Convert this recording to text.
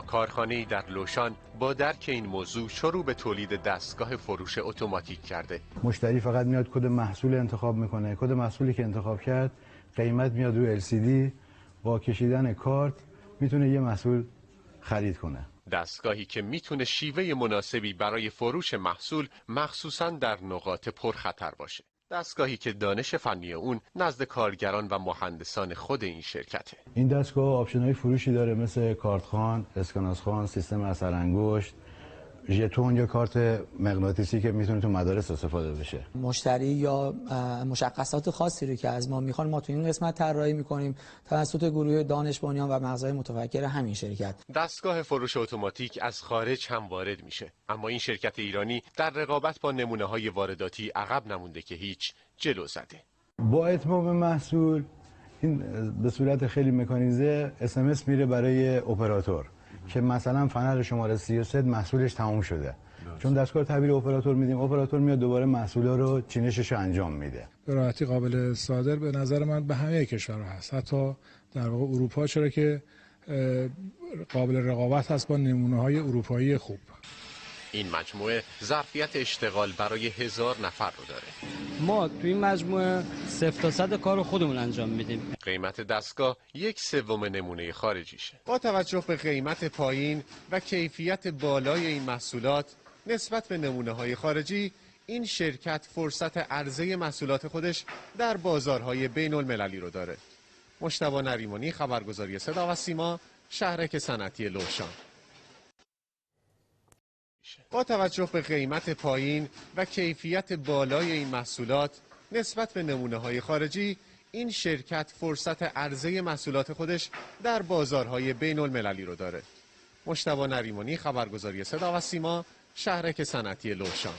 کارخانه‌ای در لوشان با درک این موضوع شروع به تولید دستگاه فروش اتوماتیک کرده. مشتری فقط میاد کد محصول انتخاب میکنه، کد محصولی که انتخاب کرد قیمت میاد روی LCD، با کشیدن کارت میتونه یه محصول خرید کنه. دستگاهی که میتونه شیوه مناسبی برای فروش محصول مخصوصاً در نقاط پرخطر باشه. دستگاهی که دانش فنی اون نزد کارگران و مهندسان خود این شرکته. این دستگاه آپشن‌های فروشی داره مثل کارت خوان، اسکناس خوان، سیستم اثر انگشت، ژتون یا کارت مغناطیسی که میتونه تو مدارس استفاده بشه. مشتری یا مشخصات خاصی رو که از ما میخوان ما تو این قسمت طراحی میکنیم توسط گروه دانش بنیان و مغزهای متفکر همین شرکت. دستگاه فروش اتوماتیک از خارج هم وارد میشه، اما این شرکت ایرانی در رقابت با نمونه‌های وارداتی عقب نمونده که هیچ، جلو زده. با اتمام محصول این به صورت خیلی مکانیزه SMS میره برای اپراتور که مثلا فنر شماره 33 محصولش تموم شده. چون دستگاه تحویل اپراتور میدیم، اپراتور میاد دوباره محصولا رو چینشش رو انجام میده. به راحتی قابل صادر به نظر من به همه کشورها هست، حتی در واقع اروپا، چرا که قابل رقابت هست با نمونه‌های اروپایی خوب. این مجموعه ظرفیت اشتغال برای 1000 نفر رو داره. ما تو این مجموعه 0 تا 100 کار خودمون انجام میدیم. قیمت دستگاه 1/3 نمونه خارجیشه. با توجه به قیمت پایین و کیفیت بالای این محصولات نسبت به نمونه‌های خارجی، این شرکت فرصت عرضه محصولات خودش در بازارهای بین المللی رو داره. مجتبی نریمانی، خبرگزاری صدا و سیما، شهرک صنعتی لوشان. با توجه به قیمت پایین و کیفیت بالای این محصولات نسبت به نمونه‌های خارجی، این شرکت فرصت عرضه محصولات خودش در بازارهای بین المللی رو داره. مجتبی نریمانی، خبرگزاری صدا و سیما، شهرک صنعتی لوشان.